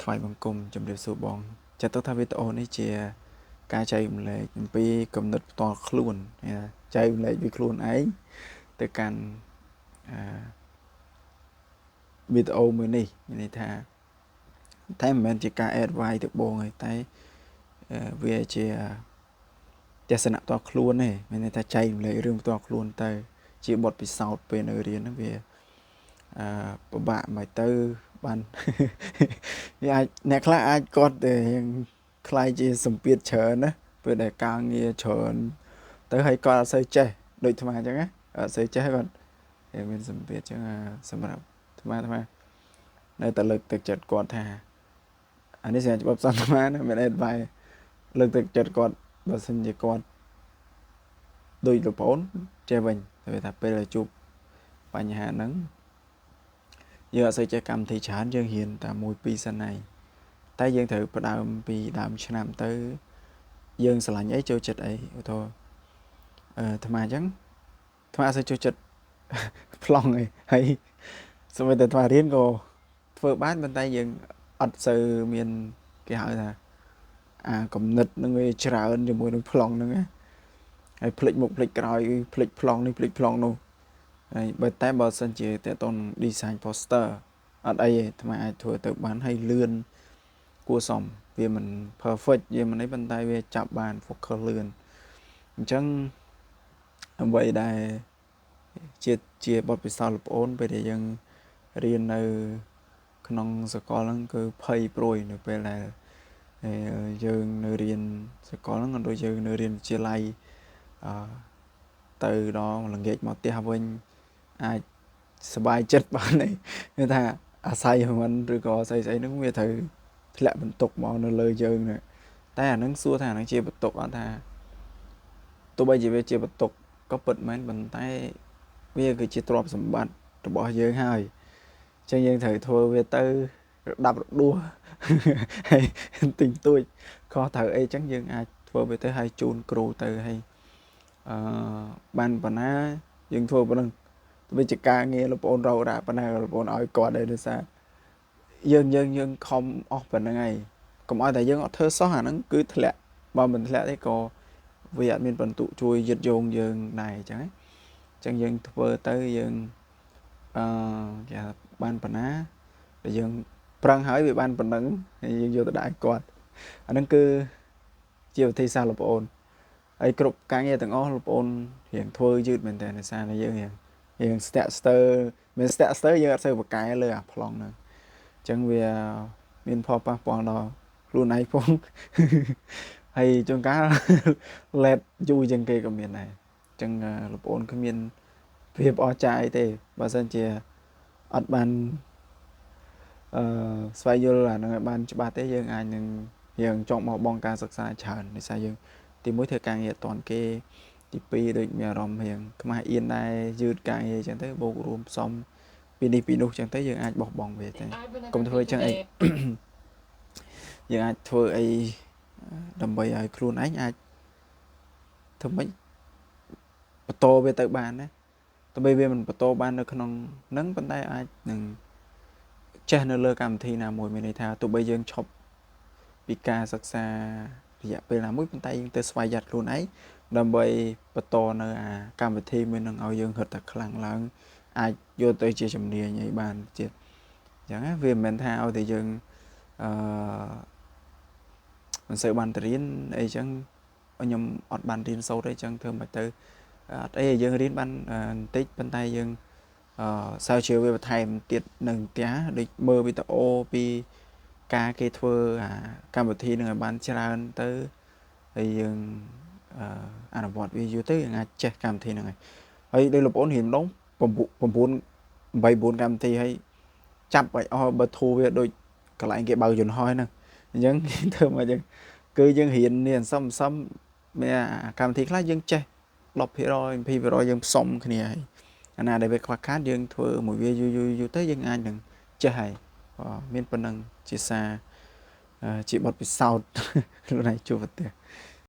ថ្វាយបង្គំជំរាបសួរបងចាត់ទុកថាវីដេអូនេះជាការចែករំលែកអំពីគំនិតផ្ទាល់ខ្លួនចែករំលែកពីខ្លួនឯងទៅកាន់វីដេអូមួយនេះមានន័យថាតែមិនមែនជាការ advice ទៅបងទេតែវាជាទស្សនៈផ្ទាល់ខ្លួនទេមានន័យថាចែករំលែករឿងផ្ទាល់ខ្លួនទៅជាបទពិសោធន៍ពេលនៅរៀនហ្នឹងវាពិបាកមិនទៅបានវាអាចអ្នកខ្លះអាចគាត់តែខ្លាយជាសម្ពាធច្រើនណាពេលដែលការងារច្រើនទៅហើយគាត់អត់សូវចេះដូចអាត្មាអញ្ចឹងណាអត់សូវចេះគាត់មានសម្ពាធអញ្ចឹងសម្រាប់អាត្មានៅតែលើកទឹកចិត្តគាត់ថាអានេះស្រាប់ច្បាប់សន្តាណាមាន advice លើកទឹកចិត្តគាត់បើសិនជាគាត់ដូចលោកប្អូនចេះវិញតែថាពេលជួបបញ្ហាហ្នឹងយើងអត់សូវចេះកម្មវិធីច្រើនយើងរៀនតែមួយពីរសិនហើយតែយើងត្រូវផ្ដើមពីដើមឆ្នាំទៅយើងឆ្លាញ់អីចូលចិត្តអីឧទាហរណ៍អាត្មាអញ្ចឹងអាត្មាអត់សូវចូលចិត្តប្លង់អីហើយសូម្បីតែអាត្មារៀនក៏ធ្វើបានប៉ុន្តែយើងអត់សូវមានគេហៅថាគំនិតនឹងវាច្រើនជាមួយនឹងប្លង់ហ្នឹងណាហើយភ្លេចមុខភ្លេចក្រោយភ្លេចប្លង់នេះភ្លេចប្លង់នោះហើយបើសិនជាតើតន design poster អត់អីទេអាត្មាអាចធ្វើទៅបានហើយលឿនគួរសមវាមិន perfect វាមិនអីប៉ុន្តែវាចាប់បាន focus លឿនអញ្ចឹងអ្វីដែលជាបទពិសោធន៍លោកប្អូនពេលដែលយើងរៀននៅក្នុងសកលហ្នឹងគឺភ័យព្រួយនៅពេលដែលយើងនៅរៀនសកលហ្នឹងក៏ដូចយើងនៅរៀនវិទ្យាល័យទៅដល់ល្ងាចមកផ្ទះវិញអាចសบายចិត្តបានទេគឺថាអាស័យមិនឬក៏ស្អីហ្នឹងវាត្រូវធ្លាក់បន្ទុកមកនៅលើយើងណាតែអាហ្នឹងសួរថាអាហ្នឹងជាបន្ទុកអត់ថាទោះបីជាវាជាបន្ទុកក៏ពិតមែនប៉ុន្តែវាគឺជាទ្រព្យសម្បត្តិរបស់យើងហើយអញ្ចឹងយើងត្រូវធ្វើវាទៅរដាប់រដួសហើយទិញទួចខុសត្រូវអីអញ្ចឹងយើងអាចធ្វើវាទៅហើយជូនគ្រូទៅហើយបានប៉ុណ្ណាយើងធ្វើប៉ុណ្ណឹងវាជាការងារលោកប្អូនរកដាក់ប៉ុណ្ណាលោកប្អូនឲ្យគាត់ដែរដោយសារយើងខំអស់ប៉ុណ្្នឹងហើយកុំឲ្យតែយើងអត់ធ្វើសោះអាហ្នឹងគឺធ្លាក់បើមិនធ្លាក់ទេក៏វាអត់មានបន្ទុកជួយយឹតយងយើងដែរអញ្ចឹងយើងធ្វើទៅយើងគេបានប៉ុណ្ណាតែយើងប្រឹងហើយវាបានប៉ុណ្្នឹងហើយយើងយកទៅដាក់ឲ្យគាត់អាហ្នឹងគឺជាវិធីសាស្ត្រលោកប្អូនហើយគ្រប់ការងារទាំងអស់លោកប្អូនរៀងធ្វើយឺតមែនតើដោយសារតែយើងរៀងស្ទាក់ស្ទើរមានស្ទាក់ស្ទើរយើងអត់សូវបកកែលើអាប្លង់ហ្នឹងអញ្ចឹងវាមានផលប៉ះពាល់ដល់ខ្លួនឯងផងហើយជួនកាលលេតយូរជាងគេក៏មានដែរអញ្ចឹងលោកប្អូនគ្មានភាពអស្ចារ្យអីទេបើសិនជាអត់បានស្វែងយល់អាហ្នឹងឲ្យបានច្បាស់ទេយើងអាចនឹងយើងចង់បោះបង់ការសិក្សាច្រើនដោយសារយើងទី1ធ្វើការងារអត់តាន់គេទី2ដូចមានអារម្មណ៍រៀងខ្មាស់អៀនដែរយឺតការងារអញ្ចឹងទៅបូករួមផ្សំពីនេះពីនោះអញ្ចឹងទៅយើងអាចបោះបង់វាទៅកុំធ្វើអញ្ចឹងអីយើងអាចធ្វើអីដើម្បីឲ្យខ្លួនឯងអាចធ្វើម៉េចបន្តវាទៅបានណាទោះបីវាមិនបន្តបាននៅក្នុងហ្នឹងប៉ុន្តែអាចនឹងចេះនៅលើកម្មវិធីណាមួយមានន័យថាទោះបីយើងឈប់ពីការសិក្សារយៈពេលណាមួយប៉ុន្តែយើងទៅស្វែងយ័តខ្លួនឯងដើម្បីបន្តនៅអាកម្មវិធីមួយនឹងឲ្យយើងរត់តែខ្លាំងឡើងអាចយកទៅជាជំនាញអីបានទៀតអញ្ចឹងណាវាមិនមែនថាឲ្យតែយើងមិនសូវបានទៅរៀនអីចឹងខ្ញុំអត់បានរៀនសូត្រអីចឹងធ្វើមិនទៅអត់អីយើងរៀនបានបន្តិចប៉ុន្តែយើងស្រាវជ្រាវវាបន្ថែមទៀតនឹងផ្ទះដូចមើលវីដេអូពីការគេធ្វើកម្មវិធីនឹងឲ្យបានច្រើនទៅហើយយើងអនុវត្តវាយូរទៅយើងអាចចេះកម្មវិធីហ្នឹងហើយដូចលោកប្អូនរៀនម្ដង9 8 9កម្មវិធីហើយចាប់ឲ្យអស់បើធូរវាដូចកន្លែងគេបើកយន្តហោះហ្នឹងអញ្ចឹងធ្វើមកអញ្ចឹងគឺយើងរៀននេះសំមានកម្មវិធីខ្លះយើងចេះ10% 20% យើងផ្សំគ្នាហើយអាណាដែលវាខ្វះខាតយើងធ្វើមួយវាយូរទៅយើងអាចនឹងចេះហើយមានប៉ុណ្ណឹងជាសាជាបទពិសោធន៍ខ្លួនឯងជួបប្រទះ